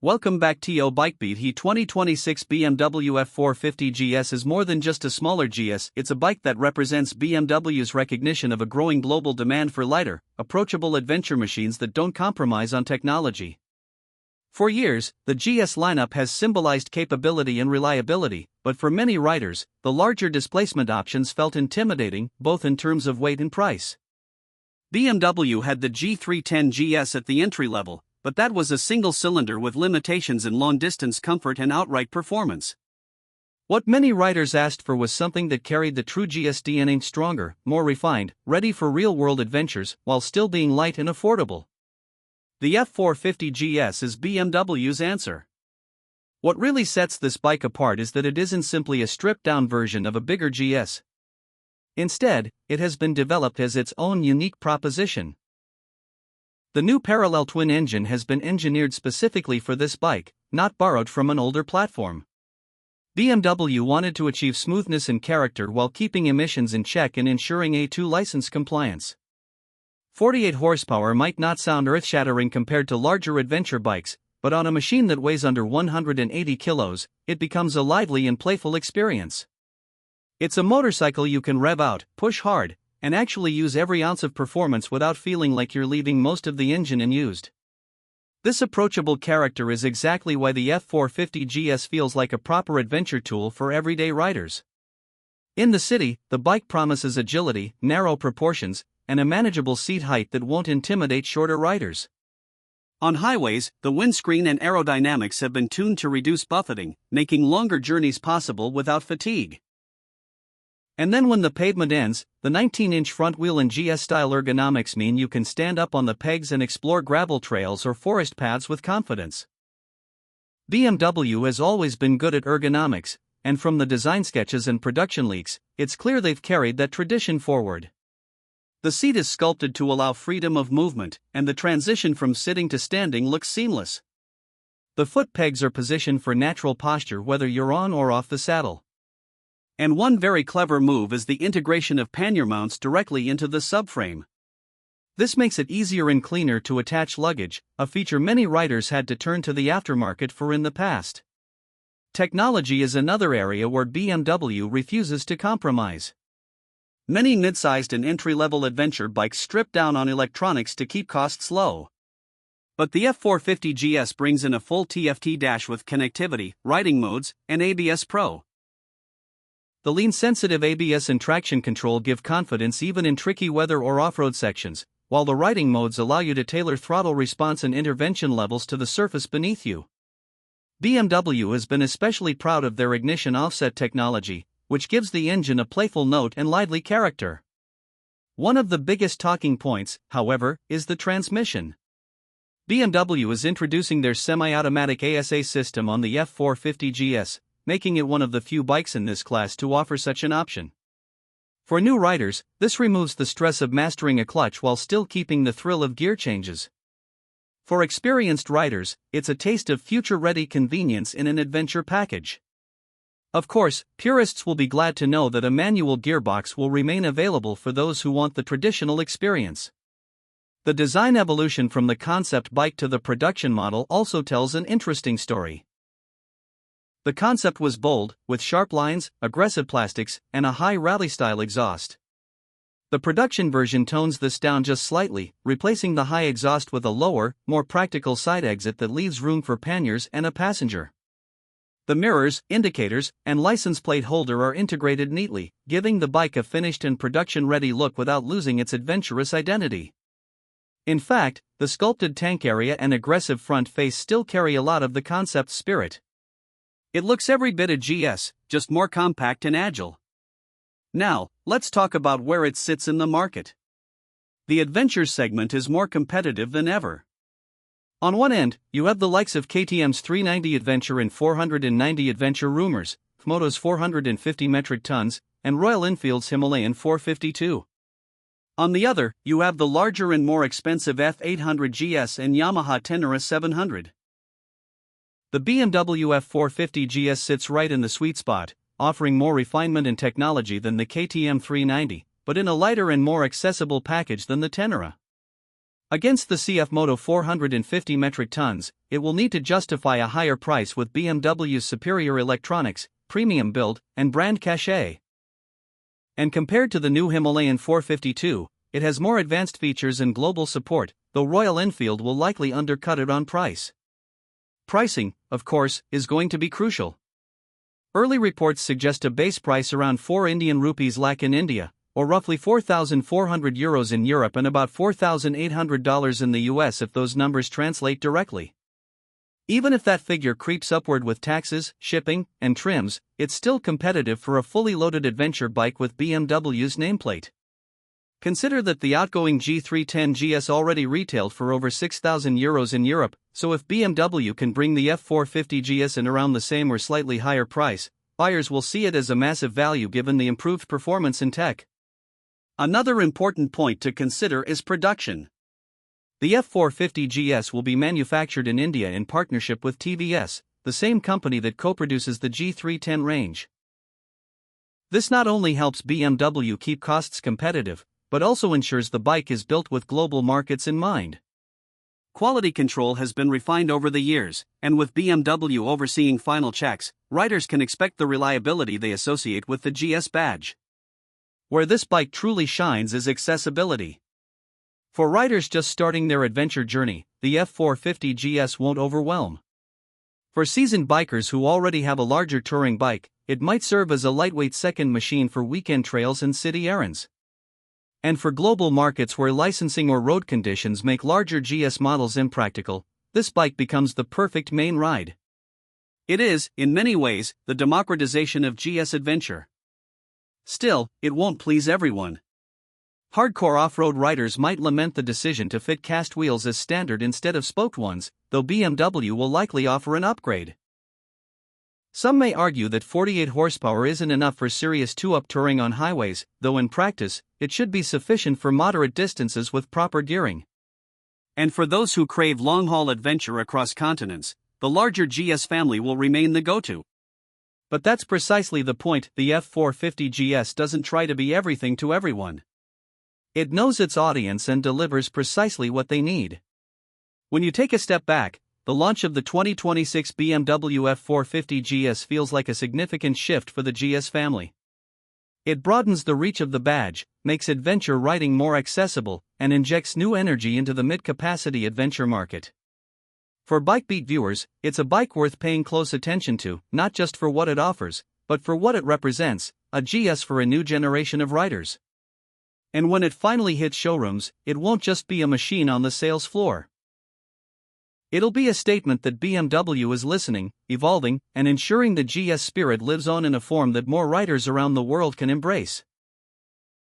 Welcome back to Yo Bikebeat. He 2026 BMW F 450 GS is more than just a smaller GS, it's a bike that represents BMW's recognition of a growing global demand for lighter, approachable adventure machines that don't compromise on technology. For years, the GS lineup has symbolized capability and reliability, but for many riders, the larger displacement options felt intimidating, both in terms of weight and price. BMW had the G310 GS at the entry level, but that was a single cylinder with limitations in long-distance comfort and outright performance. What many riders asked for was something that carried the true GS DNA: stronger, more refined, ready for real-world adventures, while still being light and affordable. The F 450 GS is BMW's answer. What really sets this bike apart is that it isn't simply a stripped-down version of a bigger GS. Instead, it has been developed as its own unique proposition. The new parallel twin engine has been engineered specifically for this bike, not borrowed from an older platform. BMW wanted to achieve smoothness and character while keeping emissions in check and ensuring A2 license compliance. 48 horsepower might not sound earth-shattering compared to larger adventure bikes, but on a machine that weighs under 180 kilos, it becomes a lively and playful experience. It's a motorcycle you can rev out, push hard, and actually use every ounce of performance without feeling like you're leaving most of the engine unused. This approachable character is exactly why the F 450 GS feels like a proper adventure tool for everyday riders. In the city, the bike promises agility, narrow proportions, and a manageable seat height that won't intimidate shorter riders. On highways, the windscreen and aerodynamics have been tuned to reduce buffeting, making longer journeys possible without fatigue. And then when the pavement ends, the 19-inch front wheel and GS-style ergonomics mean you can stand up on the pegs and explore gravel trails or forest paths with confidence. BMW has always been good at ergonomics, and from the design sketches and production leaks, it's clear they've carried that tradition forward. The seat is sculpted to allow freedom of movement, and the transition from sitting to standing looks seamless. The foot pegs are positioned for natural posture whether you're on or off the saddle. And one very clever move is the integration of pannier mounts directly into the subframe. This makes it easier and cleaner to attach luggage, a feature many riders had to turn to the aftermarket for in the past. Technology is another area where BMW refuses to compromise. Many mid-sized and entry-level adventure bikes strip down on electronics to keep costs low. But the F 450 GS brings in a full TFT dash with connectivity, riding modes, and ABS Pro. The lean-sensitive ABS and traction control give confidence even in tricky weather or off-road sections, while the riding modes allow you to tailor throttle response and intervention levels to the surface beneath you. BMW has been especially proud of their ignition offset technology, which gives the engine a playful note and lively character. One of the biggest talking points, however, is the transmission. BMW is introducing their semi-automatic ASA system on the F 450 GS, making it one of the few bikes in this class to offer such an option. For new riders, this removes the stress of mastering a clutch while still keeping the thrill of gear changes. For experienced riders, it's a taste of future-ready convenience in an adventure package. Of course, purists will be glad to know that a manual gearbox will remain available for those who want the traditional experience. The design evolution from the concept bike to the production model also tells an interesting story. The concept was bold, with sharp lines, aggressive plastics, and a high rally-style exhaust. The production version tones this down just slightly, replacing the high exhaust with a lower, more practical side exit that leaves room for panniers and a passenger. The mirrors, indicators, and license plate holder are integrated neatly, giving the bike a finished and production-ready look without losing its adventurous identity. In fact, the sculpted tank area and aggressive front face still carry a lot of the concept's spirit. It looks every bit a GS, just more compact and agile. Now, let's talk about where it sits in the market. The adventure segment is more competitive than ever. On one end, you have the likes of KTM's 390 Adventure and 490 Adventure Rumors, Moto's 450 metric tons, and Royal Enfield's Himalayan 452. On the other, you have the larger and more expensive F800 GS and Yamaha Tenere 700. The BMW F 450 GS sits right in the sweet spot, offering more refinement and technology than the KTM 390, but in a lighter and more accessible package than the Tenere. Against the CF Moto 450 metric tons, it will need to justify a higher price with BMW's superior electronics, premium build, and brand cachet. And compared to the new Himalayan 452, it has more advanced features and global support, though Royal Enfield will likely undercut it on price. Pricing, of course, is going to be crucial. Early reports suggest a base price around 4 Indian rupees lakh in India, or roughly €4,400 in Europe and about $4,800 in the US if those numbers translate directly. Even if that figure creeps upward with taxes, shipping, and trims, it's still competitive for a fully loaded adventure bike with BMW's nameplate. Consider that the outgoing G310 GS already retailed for over €6,000 in Europe, so if BMW can bring the F450 GS in around the same or slightly higher price, buyers will see it as a massive value given the improved performance and tech. Another important point to consider is production. The F450 GS will be manufactured in India in partnership with TVS, the same company that co-produces the G310 range. This not only helps BMW keep costs competitive, but also ensures the bike is built with global markets in mind. Quality control has been refined over the years, and with BMW overseeing final checks, riders can expect the reliability they associate with the GS badge. Where this bike truly shines is accessibility. For riders just starting their adventure journey, the F450 GS won't overwhelm. For seasoned bikers who already have a larger touring bike, it might serve as a lightweight second machine for weekend trails and city errands. And for global markets where licensing or road conditions make larger GS models impractical, this bike becomes the perfect main ride. It is, in many ways, the democratization of GS adventure. Still, it won't please everyone. Hardcore off-road riders might lament the decision to fit cast wheels as standard instead of spoked ones, though BMW will likely offer an upgrade. Some may argue that 48 horsepower isn't enough for serious two-up touring on highways, though in practice, it should be sufficient for moderate distances with proper gearing. And for those who crave long-haul adventure across continents, the larger GS family will remain the go-to. But that's precisely the point. The F450 GS doesn't try to be everything to everyone. It knows its audience and delivers precisely what they need. When you take a step back, the launch of the 2026 BMW F450 GS feels like a significant shift for the GS family. It broadens the reach of the badge, makes adventure riding more accessible, and injects new energy into the mid-capacity adventure market. For BikeBeat viewers, it's a bike worth paying close attention to, not just for what it offers, but for what it represents, a GS for a new generation of riders. And when it finally hits showrooms, it won't just be a machine on the sales floor. It'll be a statement that BMW is listening, evolving, and ensuring the GS spirit lives on in a form that more riders around the world can embrace.